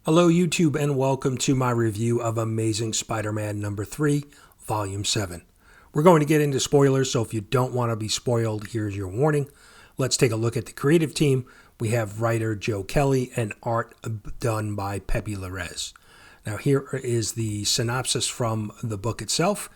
Hello YouTube and welcome to my review of Amazing Spider-Man number 3, Volume 7. We're going to get into spoilers, so if you don't want to be spoiled, here's your warning. Let's take a look at the creative team. We have writer Joe Kelly and art done by Pepe Larraz. Now here is the synopsis from the book itself.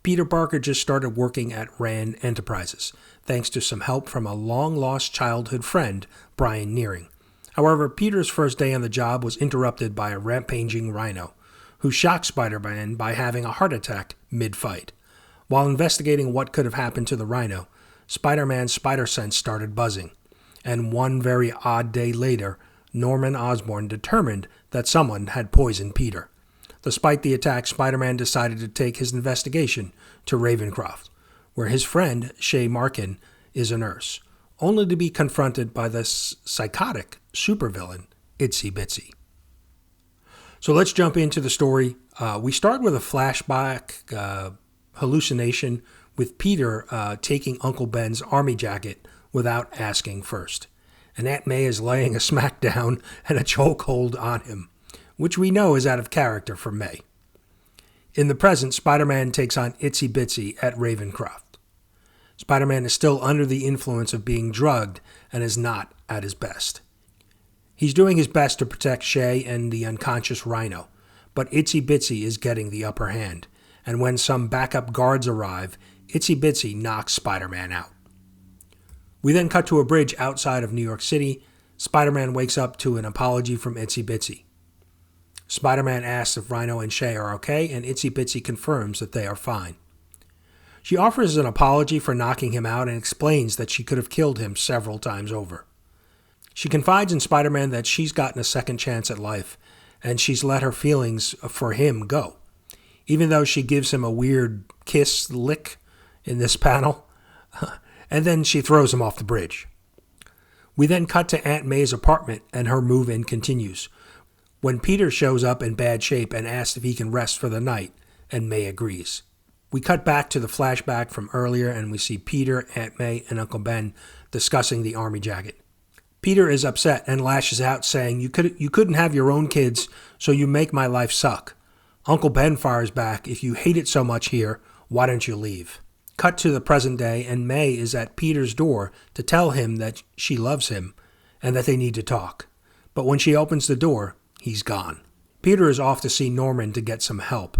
Peter Parker just started working at Rand Enterprises, thanks to some help from a long-lost childhood friend, Brian Nearing. However, Peter's first day on the job was interrupted by a rampaging rhino, who shocked Spider-Man by having a heart attack mid-fight. While investigating what could have happened to the rhino, Spider-Man's spider sense started buzzing, and one very odd day later, Norman Osborn determined that someone had poisoned Peter. Despite the attack, Spider-Man decided to take his investigation to Ravencroft, where his friend, Shay Markin, is a nurse, only to be confronted by the psychotic supervillain, Itsy Bitsy. So let's jump into the story. We start with a flashback hallucination with Peter taking Uncle Ben's army jacket without asking first. And Aunt May is laying a smackdown and a chokehold on him, which we know is out of character for May. In the present, Spider-Man takes on Itsy Bitsy at Ravencroft. Spider-Man is still under the influence of being drugged and is not at his best. He's doing his best to protect Shay and the unconscious Rhino, but Itsy Bitsy is getting the upper hand, and when some backup guards arrive, Itsy Bitsy knocks Spider-Man out. We then cut to a bridge outside of New York City. Spider-Man wakes up to an apology from Itsy Bitsy. Spider-Man asks if Rhino and Shay are okay, and Itsy Bitsy confirms that they are fine. She offers an apology for knocking him out and explains that she could have killed him several times over. She confides in Spider-Man that she's gotten a second chance at life, and she's let her feelings for him go, even though she gives him a weird kiss lick in this panel, and then she throws him off the bridge. We then cut to Aunt May's apartment, and her move-in continues, when Peter shows up in bad shape and asks if he can rest for the night, and May agrees. We cut back to the flashback from earlier, and we see Peter, Aunt May, and Uncle Ben discussing the army jacket. Peter is upset and lashes out, saying, You couldn't have your own kids, so you make my life suck. Uncle Ben fires back, If you hate it so much here, why don't you leave? Cut to the present day, and May is at Peter's door to tell him that she loves him and that they need to talk. But when she opens the door, he's gone. Peter is off to see Norman to get some help,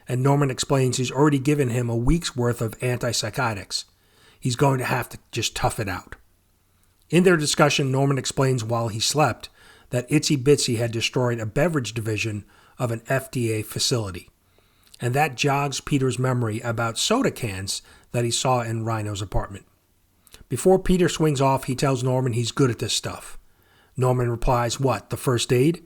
and Norman explains he's already given him a week's worth of antipsychotics. He's going to have to just tough it out. In their discussion, Norman explains while he slept that Itsy Bitsy had destroyed a beverage division of an FDA facility, and that jogs Peter's memory about soda cans that he saw in Rhino's apartment. Before Peter swings off, he tells Norman he's good at this stuff. Norman replies, What, the first aid?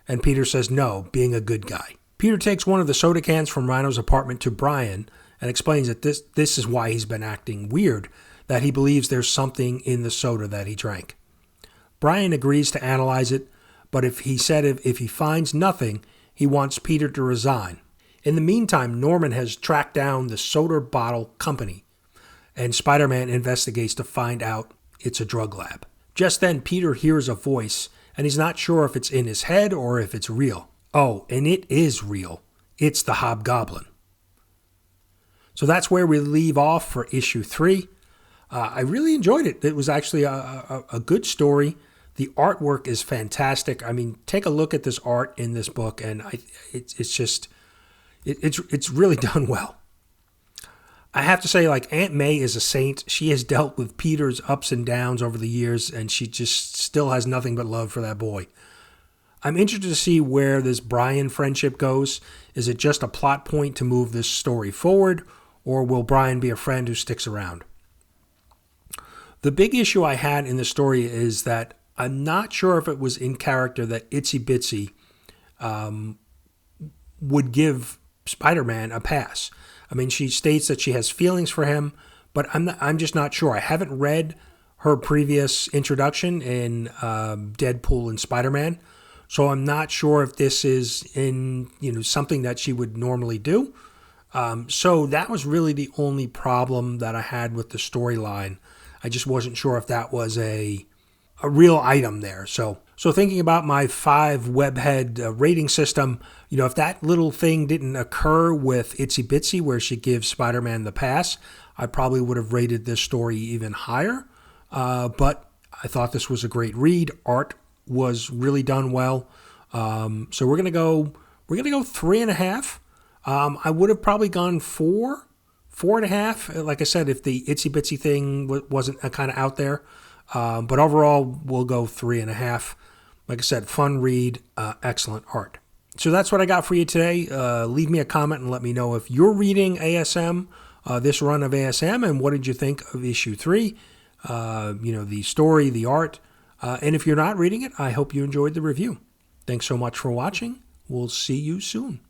And Peter says no, being a good guy. Peter takes one of the soda cans from Rhino's apartment to Brian and explains that this is why he's been acting weird, that he believes there's something in the soda that he drank. Brian agrees to analyze it, but if he finds nothing, he wants Peter to resign. In the meantime, Norman has tracked down the soda bottle company, and Spider-Man investigates to find out it's a drug lab. Just then, Peter hears a voice, and he's not sure if it's in his head or if it's real. Oh, and it is real. It's the hobgoblin. So that's where we leave off for issue 3. I really enjoyed it. It was actually a good story. The artwork is fantastic. I mean, take a look at this art in this book, and it's really done well. I have to say, like, Aunt May is a saint. She has dealt with Peter's ups and downs over the years, and she just still has nothing but love for that boy. I'm interested to see where this Brian friendship goes. Is it just a plot point to move this story forward, or will Brian be a friend who sticks around? The big issue I had in the story is that I'm not sure if it was in character that Itsy Bitsy would give Spider-Man a pass. I mean, she states that she has feelings for him, but I'm just not sure. I haven't read her previous introduction in Deadpool and Spider-Man, so I'm not sure if this is in something that she would normally do. So that was really the only problem that I had with the storyline. I just wasn't sure if that was a real item there. So So thinking about my 5 webhead rating system, if that little thing didn't occur with Itsy Bitsy where she gives Spider-Man the pass, I probably would have rated this story even higher. But I thought this was a great read. Art was really done well. So we're gonna go 3.5. I would have probably gone 4.5. Like I said, if the Itsy Bitsy thing wasn't kind of out there. But overall, we'll go 3.5. Like I said, fun read, excellent art. So that's what I got for you today. Leave me a comment and let me know if you're reading ASM, this run of ASM, and what did you think of issue 3? The story, the art. And if you're not reading it, I hope you enjoyed the review. Thanks so much for watching. We'll see you soon.